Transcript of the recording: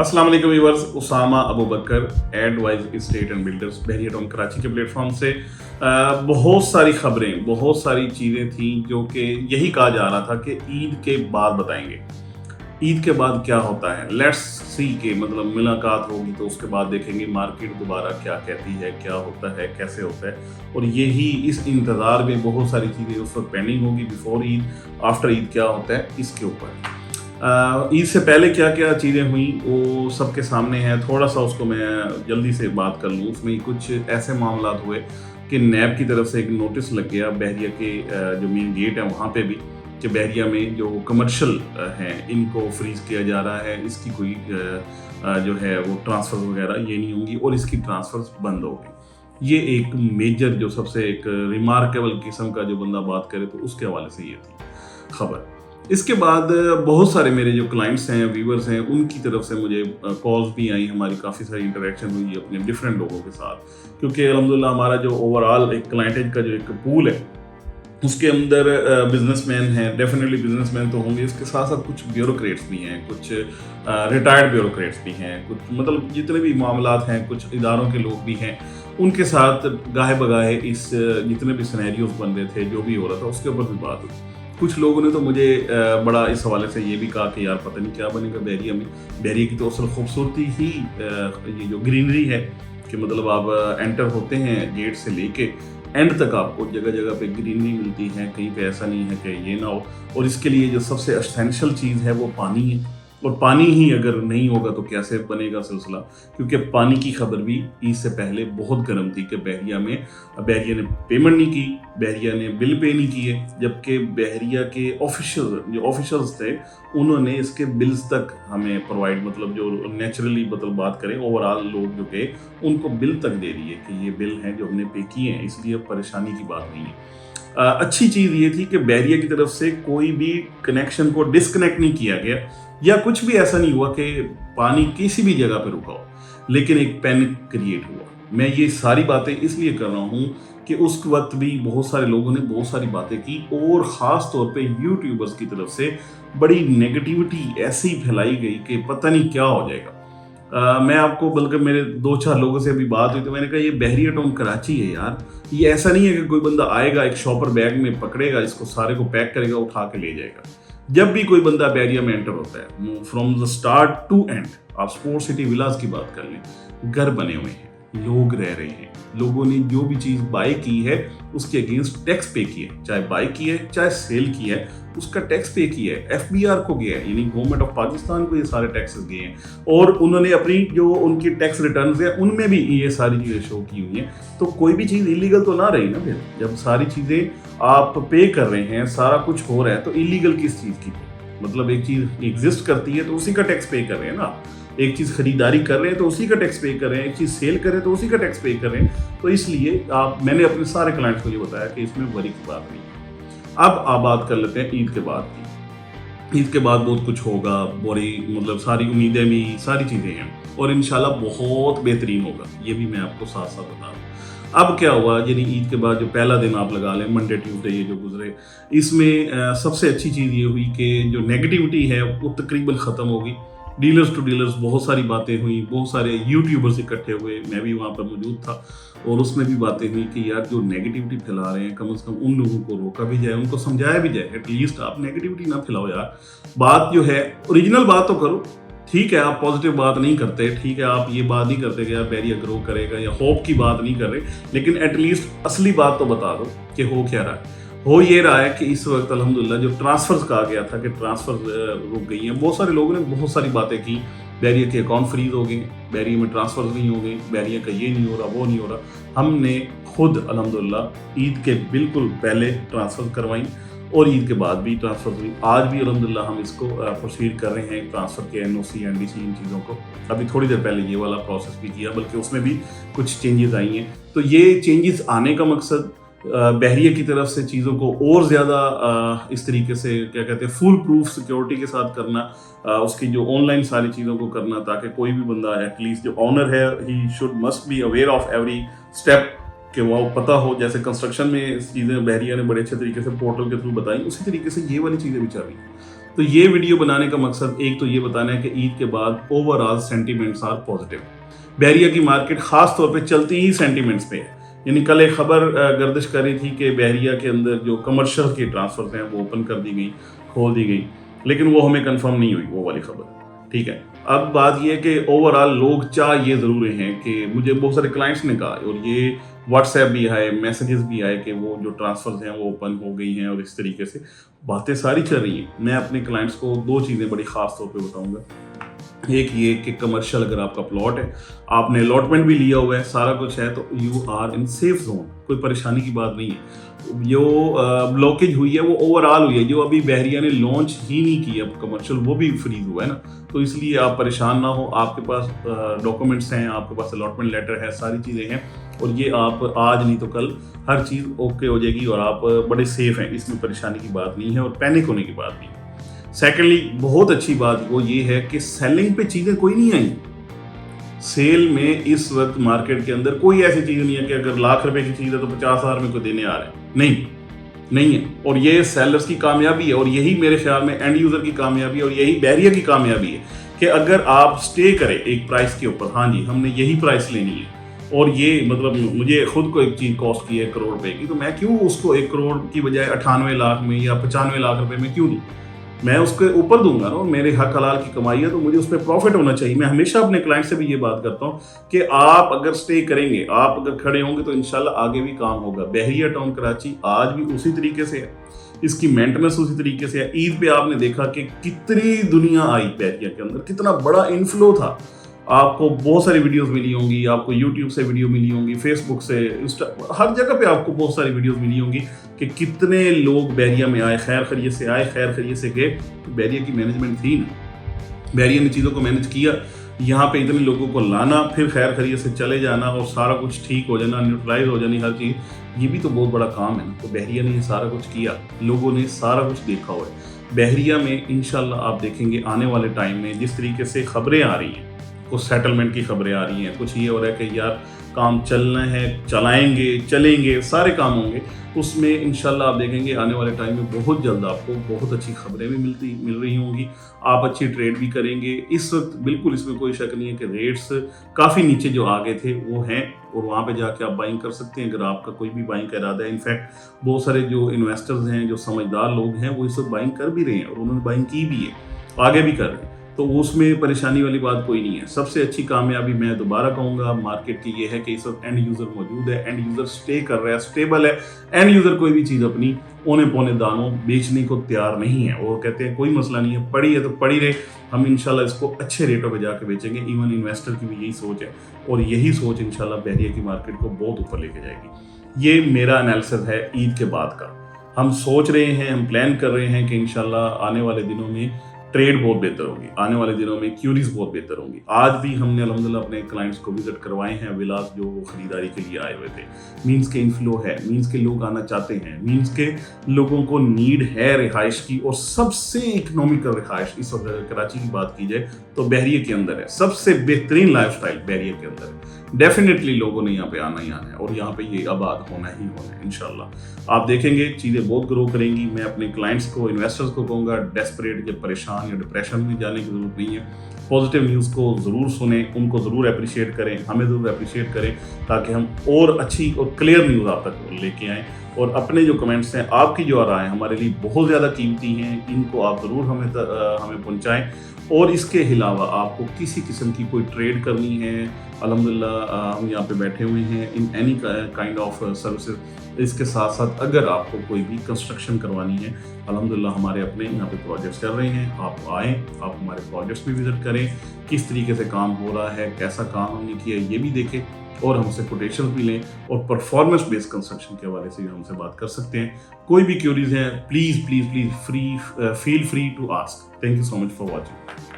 अस्सलाम वालेकुम viewers, Usama Abu Bakar advise estate and builders Bahria town Karachi के प्लेटफॉर्म से बहुत सारी खबरें, बहुत सारी चीज़ें थी जो कि यही कहा जा रहा था कि ईद के बाद बताएंगे। ईद के बाद क्या होता है, लेट्स सी के मतलब मुलाकात होगी तो उसके बाद देखेंगे मार्केट दोबारा क्या कहती है, क्या होता है, कैसे होता है। और यही इस इंतज़ार में बहुत सारी चीज़ें उस वक्त पेंडिंग होगी, बिफोर ईद, आफ्टर ईद क्या होता है इसके ऊपर। ईद से पहले क्या क्या चीज़ें हुई वो सबके सामने है, थोड़ा सा उसको मैं जल्दी से बात कर लूँ। उसमें कुछ ऐसे मामला हुए कि नैब की तरफ से एक नोटिस लग गया बहरिया के जो मेन गेट है वहाँ पे भी, कि बहरिया में जो कमर्शियल हैं इनको फ्रीज किया जा रहा है, इसकी कोई जो है वो ट्रांसफ़र वगैरह ये नहीं होंगी और इसकी ट्रांसफ़र्स बंद होगी। ये एक मेजर जो सबसे एक रिमार्केबल किस्म का जो बंदा बात करे तो उसके हवाले से ये थी खबर। इसके बाद बहुत सारे मेरे जो क्लाइंट्स हैं, व्यूअर्स हैं, उनकी तरफ से मुझे कॉल्स भी आई, हमारी काफ़ी सारी इंटरेक्शन हुई अपने डिफरेंट लोगों के साथ, क्योंकि अल्हम्दुलिल्लाह हमारा जो ओवरऑल एक क्लाइंटेज का जो एक पूल है उसके अंदर बिजनेसमैन हैं, डेफिनेटली बिजनेसमैन तो होंगे, इसके साथ साथ कुछ ब्यूरोक्रेट्स भी हैं, कुछ रिटायर्ड ब्यूरोक्रेट्स भी हैं, कुछ मतलब जितने भी मामलात हैं, कुछ इदारों के लोग भी हैं, उनके साथ गाहे बगाहे इस जितने भी सिनेरियोज बन रहे थे, जो भी हो रहा था उसके ऊपर भी बात हुई। कुछ लोगों ने तो मुझे बड़ा इस हवाले से ये भी कहा कि यार पता नहीं क्या बनेगा बहरिया में। बहरिया की तो असल खूबसूरती ही ये जो ग्रीनरी है कि मतलब आप एंटर होते हैं गेट से लेके एंड तक आपको जगह जगह पे ग्रीनरी मिलती है, कहीं पे ऐसा नहीं है कि ये ना हो। और इसके लिए जो सबसे एसेंशियल चीज़ है वो पानी है, और पानी ही अगर नहीं होगा तो कैसे बनेगा सिलसिला, क्योंकि पानी की खबर भी ईद से पहले बहुत गर्म थी कि बहरिया ने पेमेंट नहीं की, बहरिया ने बिल पे नहीं किए, जबकि बहरिया के ऑफिशियल्स थे उन्होंने इसके बिल्स तक हमें प्रोवाइड, मतलब जो नेचुरली मतलब बात करें ओवरऑल लोग जो थे उनको बिल तक दे दिए कि ये बिल हैं जो हमने पे किए हैं, इसलिए परेशानी की बात नहीं है। अच्छी चीज़ ये थी कि बहरिया की तरफ से कोई भी कनेक्शन को डिस्कनेक्ट नहीं किया गया, या कुछ भी ऐसा नहीं हुआ कि पानी किसी भी जगह पे रुका हो, लेकिन एक पैनिक क्रिएट हुआ। मैं ये सारी बातें इसलिए कर रहा हूँ कि उस वक्त भी बहुत सारे लोगों ने बहुत सारी बातें की, और ख़ास तौर पे यूट्यूबर्स की तरफ से बड़ी नेगेटिविटी ऐसी फैलाई गई कि पता नहीं क्या हो जाएगा। मैं आपको बल्कि मेरे 2-4 लोगों से अभी बात हुई तो मैंने कहा ये बहरिया टाउन कराची है यार, ये ऐसा नहीं है कि कोई बंदा आएगा एक शॉपर बैग में पकड़ेगा, इसको सारे को पैक करेगा, उठा के ले जाएगा। जब भी कोई बंदा बहरिया में एंटर होता है, from the start to end, आप स्पोर्ट सिटी विलास की बात कर लें, घर बने हुए हैं, लोग रह रहे हैं, लोगों ने जो भी चीज़ बाय की है उसके अगेंस्ट टैक्स पे किया है, चाहे बाय की है चाहे सेल की है, उसका टैक्स पे किया है, FBR को गया है, यानी गवर्नमेंट ऑफ पाकिस्तान को ये सारे टैक्सेस गए हैं, और उन्होंने अपनी जो उनकी टैक्स रिटर्न्स है उनमें भी ये सारी चीज़ें शो की हुई हैं। तो कोई भी चीज़ इलीगल तो ना रही ना फिर, जब सारी चीज़ें आप पे कर रहे हैं, सारा कुछ हो रहा है, तो इलीगल किस चीज़ की? मतलब एक चीज़ एग्जिस्ट करती है तो उसी का टैक्स पे कर रहे हैं ना, एक चीज़ खरीदारी कर रहे हैं तो उसी का टैक्स पे कर रहे हैं, एक चीज़ सेल कर रहे हैं तो उसी का टैक्स पे कर रहे हैं। तो इसलिए मैंने अपने सारे क्लाइंट्स को ये बताया कि इसमें वरी की बात नहीं है। अब आप बात कर लेते हैं ईद के बाद की। ईद के बाद बहुत कुछ होगा, बड़ी मतलब सारी उम्मीदें भी, सारी चीज़ें हैं, और इंशाल्लाह बहुत बेहतरीन होगा, ये भी मैं आपको साथ साथ बता रहा हूँ। अब क्या हुआ, यानी ईद के बाद जो पहला दिन आप लगा लें, मंडे ट्यूसडे ये जो गुजरे, इसमें सबसे अच्छी चीज़ ये हुई कि जो नेगेटिविटी है वो तकरीबन ख़त्म हो गई। डीलर्स टू डीलर्स बहुत सारी बातें हुई, बहुत सारे यूट्यूबर्स इकट्ठे हुए, मैं भी वहाँ पर मौजूद था, और उसमें भी बातें हुई कि यार जो नेगेटिविटी फैला रहे हैं कम से कम उन लोगों को रोका भी जाए, उनको समझाया भी जाए, एटलीस्ट आप नेगेटिविटी ना फैलाओ यार, बात जो है ओरिजिनल बात तो करो। ठीक है आप पॉजिटिव बात नहीं करते, ठीक है आप ये बात नहीं करते कि यार बहरिया ग्रो करेगा, या होप की बात नहीं कर रहे, लेकिन एटलीस्ट असली बात तो बता दो कि हो क्या रहा है। हो ये रहा है कि इस वक्त अल्हम्दुलिल्लाह जो ट्रांसफर्स कहा गया था कि ट्रांसफर रुक गई हैं, बहुत सारे लोगों ने बहुत सारी बातें की, बहरिया के अकाउंट फ्रीज हो गए, बहरिया में ट्रांसफर नहीं हो गए, बहरिया का ये नहीं हो रहा, वो नहीं हो रहा। हमने खुद अल्हम्दुलिल्लाह ईद के बिल्कुल पहले ट्रांसफर करवाई, और ईद के बाद भी ट्रांसफ़र हुई। आज भी अल्हम्दुलिल्लाह हम इसको प्रोसीड कर रहे हैं, ट्रांसफ़र के NOC NDC इन चीज़ों को। अभी थोड़ी देर पहले ये वाला प्रोसेस भी किया, बल्कि उसमें भी कुछ चेंजेस आई हैं। तो ये चेंजेस आने का मकसद बहरिया की तरफ से चीज़ों को और ज़्यादा इस तरीके से क्या कहते हैं फुल प्रूफ सिक्योरिटी के साथ करना, उसकी जो ऑनलाइन सारी चीज़ों को करना, ताकि कोई भी बंदा एटलीस्ट जो ऑनर है he should must be aware of every step, कि वो पता हो। जैसे कंस्ट्रक्शन में चीज़ें बहरिया ने बड़े अच्छे तरीके से पोर्टल के थ्रू बताई, उसी तरीके से ये वाली चीज़ें भी चल रही हैं। تو یہ ویڈیو بنانے کا مقصد ایک تو یہ بتانا ہے کہ عید کے بعد overall sentiments are positive. Bahria کی مارکیٹ خاص طور پہ چلتی ہی سینٹیمنٹس پہ ہے. یعنی کل ایک خبر گردش کر رہی تھی کہ بحریہ کے اندر جو کمرشل کے ٹرانسفرز ہیں وہ اوپن کر دی گئی, کھول دی گئی, لیکن وہ ہمیں کنفرم نہیں ہوئی وہ والی خبر. ٹھیک ہے, اب بات یہ ہے کہ اوور آل لوگ چاہ یہ ضرور ہیں کہ مجھے بہت سارے کلائنٹس نے کہا, اور یہ واٹس ایپ بھی آئے, میسیجز بھی آئے کہ وہ جو ٹرانسفرز ہیں وہ اوپن ہو گئی ہیں, اور اس طریقے سے باتیں ساری چل رہی ہیں. میں اپنے کلائنٹس کو 2 چیزیں بڑی خاص طور پہ بتاؤں گا. ایک یہ کہ کمرشل اگر آپ کا پلاٹ ہے, آپ نے الاٹمنٹ بھی لیا ہوا ہے, سارا کچھ ہے, تو you are in safe zone, کوئی پریشانی کی بات نہیں ہے. جو بلاکیج ہوئی ہے وہ اوور آل ہوئی ہے, جو ابھی بحریہ نے لانچ ہی نہیں کیا کمرشل وہ بھی فریز ہوا ہے نا, تو اس لیے آپ پریشان نہ ہو. آپ کے پاس ڈاکومنٹس ہیں, آپ کے پاس الاٹمنٹ لیٹر ہے, ساری چیزیں ہیں, اور یہ آپ آج نہیں تو کل ہر چیز اوکے ہو جائے گی اور آپ بڑے سیف ہیں. اس میں پریشانی کی بات نہیں ہے اور پینک ہونے کی بات نہیں ہے. سیکنڈلی بہت اچھی بات وہ یہ ہے کہ سیلنگ پہ چیزیں کوئی نہیں آئیں. سیل میں اس وقت مارکیٹ کے اندر کوئی ایسی چیز نہیں ہے کہ اگر ₹1,00,000 کی چیز ہے تو 50,000 میں کوئی دینے آ رہے ہیں, نہیں ہے. اور یہ سیلرز کی کامیابی ہے, اور یہی میرے خیال میں اینڈ یوزر کی کامیابی ہے, اور یہی بحریہ کی کامیابی ہے کہ اگر آپ سٹے کریں ایک پرائس کے اوپر, ہاں جی ہم نے یہی پرائس لینی ہے, اور یہ مطلب مجھے خود کو ایک چیز کاسٹ کی ہے ₹1,00,000 کی, تو میں کیوں اس کو 1 کروڑ کی بجائے 98 لاکھ میں یا 95 لاکھ روپے میں کیوں دوں؟ میں اس کے اوپر دوں گا نا, میرے حق حلال کی کمائی ہے تو مجھے اس پہ پروفٹ ہونا چاہیے. میں ہمیشہ اپنے کلائنٹ سے بھی یہ بات کرتا ہوں کہ آپ اگر سٹے کریں گے, آپ اگر کھڑے ہوں گے تو انشاءاللہ آگے بھی کام ہوگا. بحریہ ٹاؤن کراچی آج بھی اسی طریقے سے ہے, اس کی مینٹننس اسی طریقے سے ہے. عید پہ آپ نے دیکھا کہ کتنی دنیا آئی بحریہ کے اندر, کتنا بڑا انفلو تھا. آپ کو بہت ساری ویڈیوز ملی ہوں گی, آپ کو یوٹیوب سے ویڈیو ملی ہوں گی, فیس بک سے, ہر جگہ پہ آپ کو بہت ساری ویڈیوز ملی ہوں گی کہ کتنے لوگ بحریہ میں آئے, خیر خیریت سے آئے, خیر خیریت سے گئے. بحریہ کی مینجمنٹ تھی نا, بحریہ نے چیزوں کو مینج کیا, یہاں پہ اتنے لوگوں کو لانا, پھر خیر خیریت سے چلے جانا اور سارا کچھ ٹھیک ہو جانا, نیوٹرلائز ہو جانی ہر چیز, یہ بھی تو بہت بڑا کام ہے نا. تو بحریہ نے یہ سارا کچھ کیا, لوگوں نے سارا کچھ دیکھا ہوا ہے. بحریہ میں انشاءاللہ آپ دیکھیں گے آنے والے ٹائم میں جس طریقے سے خبریں آ رہی ہیں, کچھ سیٹلمنٹ کی خبریں آ رہی ہیں, کچھ یہ ہو رہا ہے کہ یار کام چلنا ہے, چلائیں گے, چلیں گے, سارے کام ہوں گے. اس میں انشاءاللہ آپ دیکھیں گے آنے والے ٹائم میں بہت جلد آپ کو بہت اچھی خبریں بھی مل رہی ہوں گی, آپ اچھی ٹریڈ بھی کریں گے. اس وقت بالکل اس میں کوئی شک نہیں ہے کہ ریٹس کافی نیچے جو آگے تھے وہ ہیں, اور وہاں پہ جا کے آپ بائنگ کر سکتے ہیں اگر آپ کا کوئی بھی بائنگ کا ارادہ ہے. انفیکٹ بہت سارے جو انویسٹرز ہیں, جو سمجھدار لوگ ہیں, وہ اس وقت بائنگ کر بھی رہے ہیں, اور انہوں نے بائنگ کی بھی ہے, آگے بھی کر رہے ہیں. تو اس میں پریشانی والی بات کوئی نہیں ہے. سب سے اچھی کامیابی میں دوبارہ کہوں گا مارکیٹ کی یہ ہے کہ اس وقت اینڈ یوزر موجود ہے, اینڈ یوزر سٹے کر رہا ہے, سٹیبل ہے. اینڈ یوزر کوئی بھی چیز اپنی اونے پونے دانوں بیچنے کو تیار نہیں ہے, وہ کہتے ہیں کوئی مسئلہ نہیں ہے, پڑی ہے تو پڑی رہے, ہم انشاءاللہ اس کو اچھے ریٹوں پہ جا کے بیچیں گے. ایون انویسٹر کی بھی یہی سوچ ہے, اور یہی سوچ انشاءاللہ بحریہ کی مارکیٹ کو بہت اوپر لے کے جائے گی. یہ میرا انالیسس ہے عید کے بعد کا. ہم سوچ رہے ہیں, ہم پلان کر رہے ہیں کہ انشاءاللہ آنے والے دنوں میں ٹریڈ بہت بہتر ہوگی, آنے والے دنوں میں کیوریز بہت بہتر ہوں گی. آج بھی ہم نے الحمدللہ اپنے کلائنٹس کو وزٹ کروائے ہیں ولاز جو خریداری کے لیے آئے ہوئے تھے. مینس کے انفلو ہے, مینس کے لوگ آنا چاہتے ہیں, مینس کے لوگوں کو نیڈ ہے رہائش کی, اور سب سے اکنامیکل رہائش اس وقت کراچی کی بات کی جائے تو بحریہ کے اندر ہے. سب سے بہترین لائف سٹائل بحریہ کے اندر ہے. ڈیفینیٹلی لوگوں نے یہاں پہ آنا ہی آنا ہے, اور یہاں پہ یہ آباد ہونا ہی ہونا ہے انشاءاللہ. آپ دیکھیں گے چیزیں بہت گرو کریں گی. میں اپنے کلائنٹس کو, انویسٹرز کو کہوں گا ڈیسپریٹ یا پریشان یا ڈپریشن میں جانے کی ضرورت نہیں ہے. پازیٹیو نیوز کو ضرور سنیں, ان کو ضرور اپریشیٹ کریں, ہمیں ضرور اپریشیٹ کریں, تاکہ ہم اور اچھی اور کلیئر نیوز آپ تک لے کے آئیں. اور اپنے جو کمنٹس ہیں, آپ کی جو رائے ہیں ہمارے لیے بہت زیادہ قیمتی ہیں, ان کو آپ ضرور ہمیں پہنچائیں. اور اس کے علاوہ آپ کو کسی قسم کی کوئی ٹریڈ کرنی ہے, الحمدللہ ہم یہاں پہ بیٹھے ہوئے ہیں in any kind of services. اس کے ساتھ ساتھ اگر آپ کو کوئی بھی کنسٹرکشن کروانی ہے, الحمدللہ ہمارے اپنے یہاں پہ پروجیکٹس چل رہے ہیں. آپ آئیں, آپ ہمارے پروجیکٹس بھی وزٹ کریں, کس طریقے سے کام ہو رہا ہے, کیسا کام ہم نے کیا ہے یہ بھی دیکھیں, اور ہم سے کوٹیشنز بھی لیں, اور پرفارمنس بیس کنسٹرکشن کے حوالے سے بھی ہم سے بات کر سکتے ہیں. کوئی بھی کیوریز ہیں please feel free to ask. Thank you so much for watching.